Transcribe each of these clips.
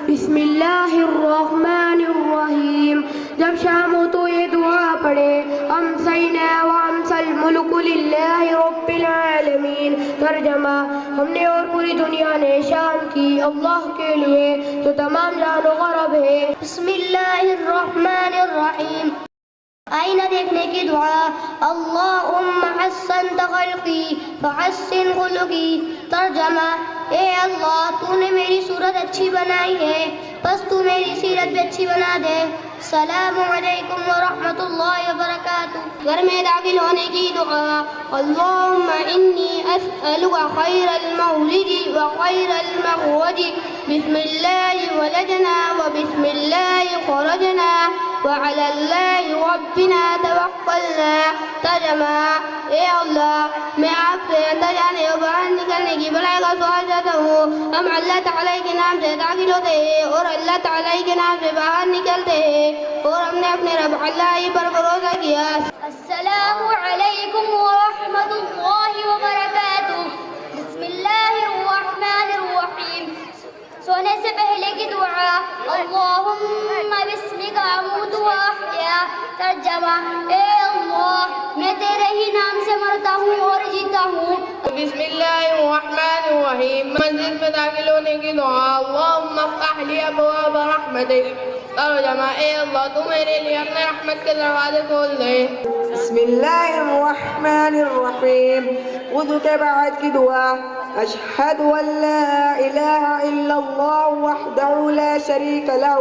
بسم اللہ الرحمن الرحیم. جب شام ہو تو یہ دعا پڑھے. امسینا وامسی الملک للہ رب العالمین. ترجمہ: ہم نے اور پوری دنیا نے شام کی اللہ کے لیے جو تمام جان و غرب ہے. بسم اللہ الرحمن الرحیم. آئینہ دیکھنے کی دعا. اللہم حسنت خلقی فحسن خلقی. ترجمہ: اے اللہ، تو نے میری صورت اچھی بنائی ہے، بس تو میری سیرت بھی اچھی بنا دے. السلام علیکم ورحمۃ اللہ وبرکاتہ. گھر میں داخل ہونے کی دعا. اللہم انی اسألک خیر المولد وخیر المخرج. بسم اللہ ولدنا وبسم اللہ خرجنا وعلی اللہ ربنا توکلنا. ترجمہ: اے اللہ، میں آپ سے اندر جانے اور باہر نکلنے کی بھلائی کا سوال کرتا ہوں. ہم اللہ تعالیٰ کے نام سے داخل ہوتے ہیں اور اللہ تعالیٰ کے نام سے باہر نکلتے ہیں، اور ہم نے اپنے رب اللہ ہی پر بھروسہ کیا. السلام علیکم ورحمۃ اللہ وبرکاتہ. بسم اللہ الرحمن الرحیم. سونے سے پہلے کی دعا. اللہم بسمک اموت واحیا. ترجمہ: اے اللہ، میں تیرے ہی نام سے مرتا ہوں اور جیتا ہوں. بسم اللہ الرحمن الرحیم. مسجد میں داخل ہونے کی دعا. اللہم افتح لی ابواب رحمتک. ترجمہ: اے اللہ، تو میرے لیے اپنے رحمت کے دروازے کھول دے. بسم اللہ الرحمن الرحیم. وضو کے بعد کی دعا. اشہد ان لا الہ الا اللہ وحدہ لا شریک لہ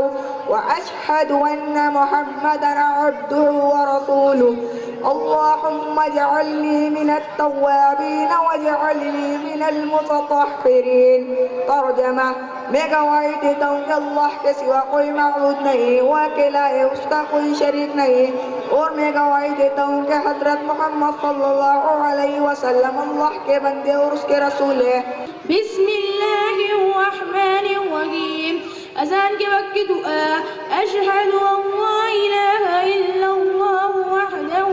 واشہد ان محمدا عبدہ ورسولہ. اللہم اجعلنی من التوابین واجعلنی من المتطہرین. ترجمہ: میں گواہی دیتا ہوں کہ اللہ کے سوا کوئی معبود نہیں، وہ اکیلا ہے، اس کا کوئی شریک نہیں، اور میں گواہی دیتا ہوں کہ حضرت محمد صلی اللہ علیہ وسلم اللہ کے بندے اور اس کے رسول ہیں. بسم اللہ الرحمن الرحیم. اذان کے وقت کی دعا. اشہد ان لا الہ الا اللہ وحدہ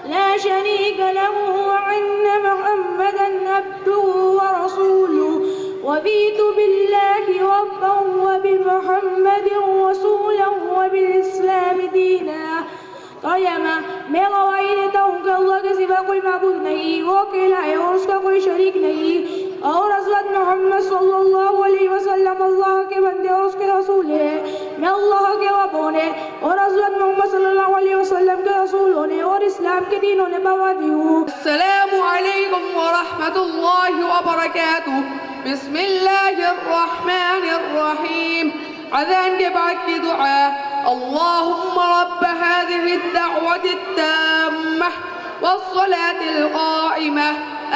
لا شریک لہ وان محمدا عبدہ ورسولہ رضیت باللہ ربا وبمحمد رسولا وبالاسلام دینا. ترجمہ: میں گواہی دیتا ہوں کہ اللہ کے سوا کوئی معبود نہیں، وہ اکیلا ہے اور اس کا کوئی شریک نہیں، اور حضرت محمد صلی اللہ علیہ وسلم اللہ کے بندے اور اس کے رسول ہیں. میں اللہ کے رب ہونے اور حضرت محمد صلی اللہ علیہ وسلم کے رسول ہونے اور اسلام کے دین ہونے پر گواہی ہوں. السلام علیکم ورحمۃ اللہ وبرکاتہ. بسم اللہ الرحمن الرحیم. اذان کے بعد کی دعا. اللہم رب هذه الدعوة التامة والصلاة القائمة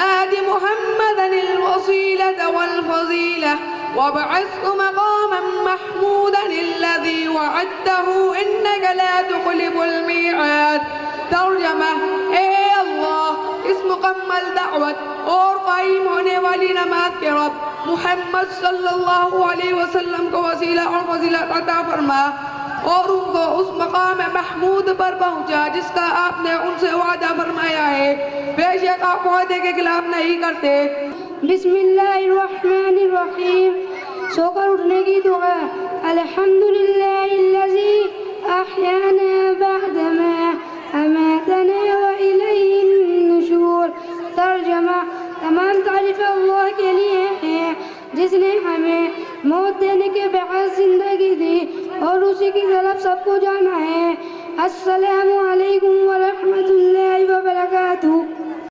آت محمدا الوسيلة والفضيلة وابعثه مقاما محمودا الذي وعدته إنك لا تخلف الميعاد. ترجمہ: اے اللہ، اس مکمل دعوت اور قائم ہونے والی نماز کے رب محمد صلی اللہ علیہ وسلم کو وسیلہ اور فضیلت عطا فرما اور ان کو اس مقام محمود پر پہنچا جس کا آپ نے ان سے وعدہ فرمایا ہے. بے شک آپ وعدے کے خلاف نہیں کرتے. بسم اللہ الرحمن الرحیم. سو کر اٹھنے کی دعا. الحمدللہ الذی احیانا بعدما اماتنا والیہ النشور. ترجمہ: تمام تعریف اللہ کے لیے ہیں جس نے ہمیں موت دینے کے بعد زندگی دی اور اسی کی طرف سب کو جانا ہے. السلام علیکم